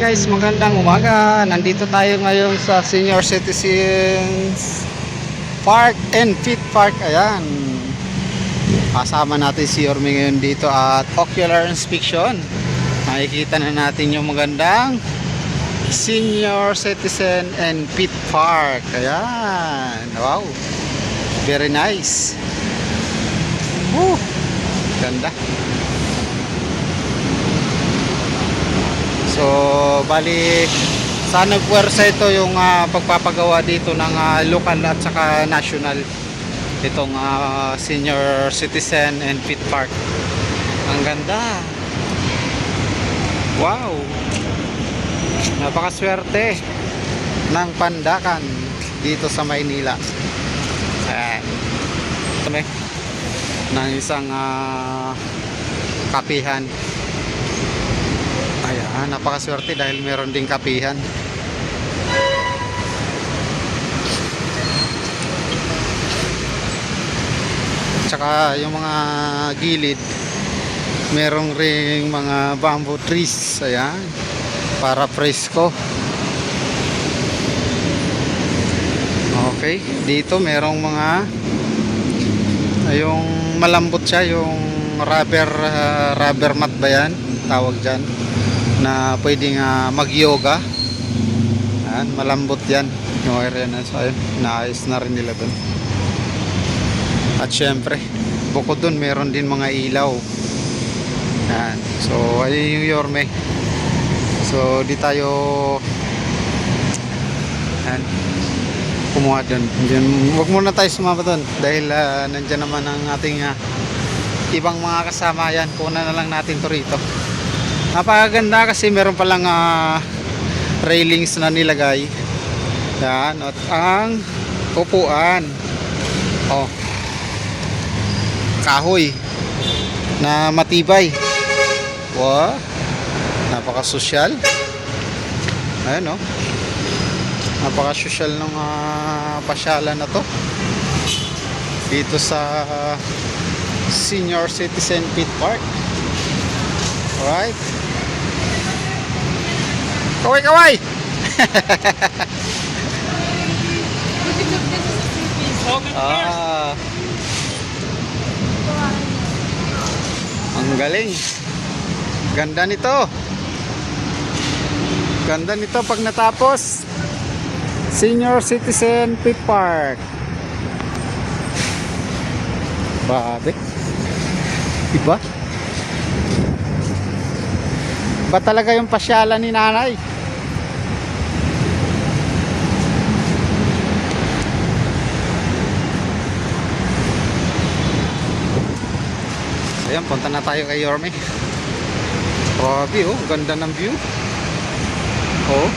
Guys, magandang umaga. Nandito tayo ngayon sa Senior Citizens Park and Fit Park. Ayan. Kasama natin si Yorme ngayon dito at ocular inspection. Makikita na natin yung magandang Senior Citizen and Fit Park. Ayan. Wow. Very nice. Woo. Ganda. So, bali sa nagpuwersa ito yung pagpapagawa dito ng local at saka national itong Senior Citizen and Fit Park. Ang ganda. Wow. Napakaswerte ng Pandakan dito sa Maynila. Ayan. Kami ng isang kapihan. Ayan, napakaswerte dahil meron ding kapihan. Tsaka yung mga gilid, merong ring mga bamboo trees. Ayan, para presko. Okay, dito merong mga yung malambot siya, yung rubber mat ba yan? Tawag dyan, na pwedeng mag-yoga. Ayan, malambot yan yung area na. So ayun, naayos na rin nila dun. At syempre, bukod dun meron din mga ilaw. Ayan. So ayun yung Yorme. So di tayo ayan, kumuha dun. Huwag muna tayo sumama dun dahil nandyan naman ang ating ibang mga kasama. Yan, kuna na lang natin to rito. Napakaganda kasi meron palang railings na nilagay. Yan, at ang upuan, oh, kahoy na matibay. Wow, napakasosyal. Ayan, oh, napakasosyal ng pasyalan na to dito sa Senior Citizen Fit Park. Alright. Kaway! Ang galing. Ganda nito. Ganda nito pag natapos. Senior Citizen Fit Park. Babe. Iba? Ba talaga yung pasyalan ni nanay? Ayan, punta na tayo kay Yorme. Grabe, oh, ganda ng view. Oh,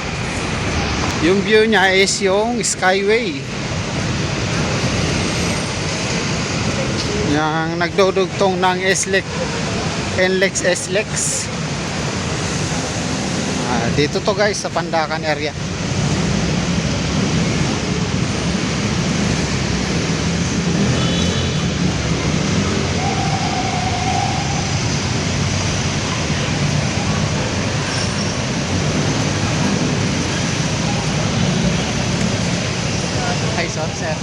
yung view niya is yung Skyway. Yung nagdudugtong ng NLEX SLEX. Dito to guys sa Pandakan area. Hi sir.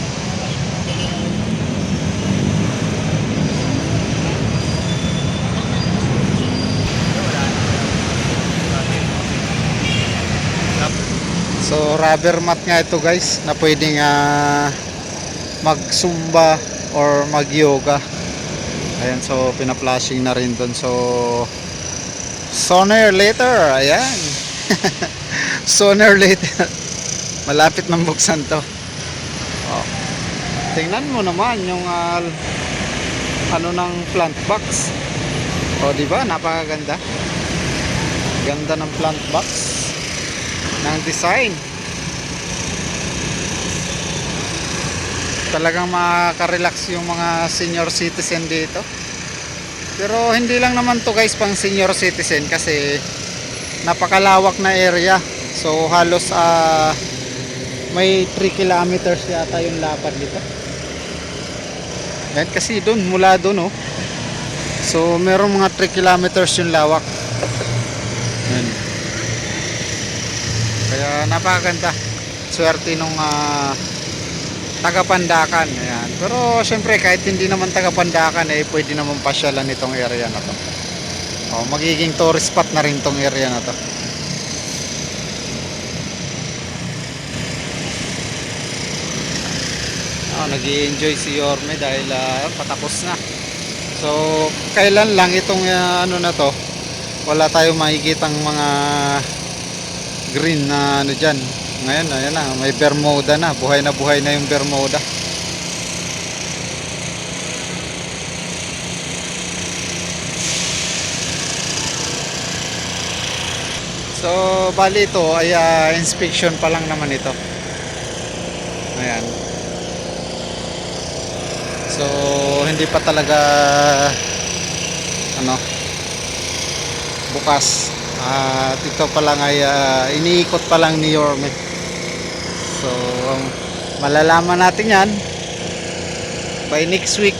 So rubber mat nga ito guys na pwedeng mag-zumba or mag-yoga. Ayan, so pina-flashing na rin doon. So sooner or later, ayan. Sooner or later. Malapit nang buksan to. Oh. Tingnan mo naman yung ano ng plant box. O di ba, napakaganda. Ganda ng plant box ng design. Talagang makaka-relax yung mga senior citizen dito. Pero hindi lang naman to guys pang senior citizen kasi napakalawak na area. So halos may 3 kilometers yata yung lapad dito. Yan kasi doon, mula doon, oh. So merong mga 3 kilometers yung lawak. Yan. Kaya napakaganda. Swerte nung taga-Pandacan. Ayan. Pero syempre kahit hindi naman taga-Pandacan pwede naman pasyalan itong area na to. Magiging tourist spot na rin tong area na to. Nag-i-enjoy si Yorme dahil patapos na. So kailan lang itong ano na to, wala tayong makikitang mga green na ano dyan. Ngayon ayan na, may Bermuda na, buhay na yung Bermuda. So bali ito ay inspection pa lang naman ito. Ayan. So hindi pa talaga ano bukas. At ito pa lang ay iniikot pa lang ni Yorme. So malalaman natin yan by next week.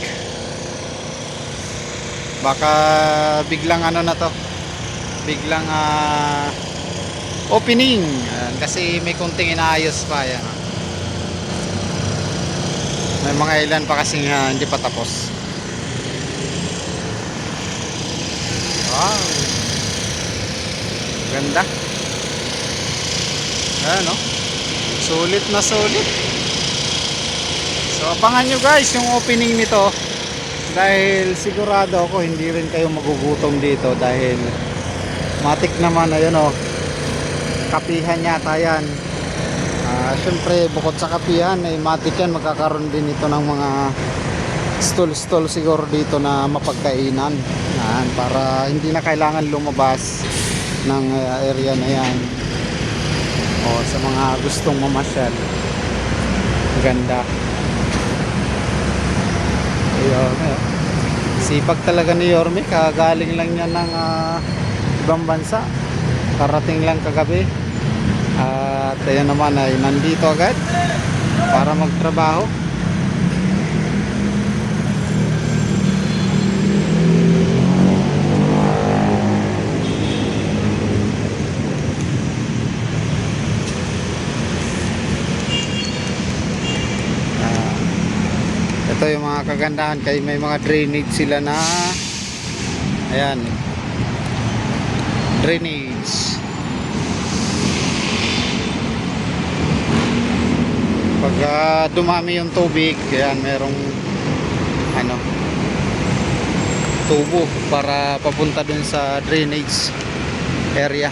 Baka biglang ano na to, biglang opening. Kasi may kunting inaayos pa yan. May mga ilan pa kasing hindi pa tapos. Wow, ganda. Ayan, no? Sulit na sulit. So abangan nyo guys yung opening nito, dahil sigurado ako hindi rin kayo magugutom dito, dahil matik naman. Ayun, kapihan yata yan. Syempre bukod sa kapihan matik yan, magkakaroon din ito ng mga stall siguro dito na mapagkainan. Yan, para hindi na kailangan lumabas ng area na yan. Sa mga gustong mamasyal. Ganda. Ayun, sipag talaga ni Yorme. Kagaling lang niya ng ibang bansa, karating lang kagabi. At ayan naman ay nandito agad para magtrabaho. Ito yung mga kagandahan, kay may mga drainage sila na ayan, drainage. Pag dumami yung tubig, ayan, merong ano, tubo para papunta dun sa drainage area.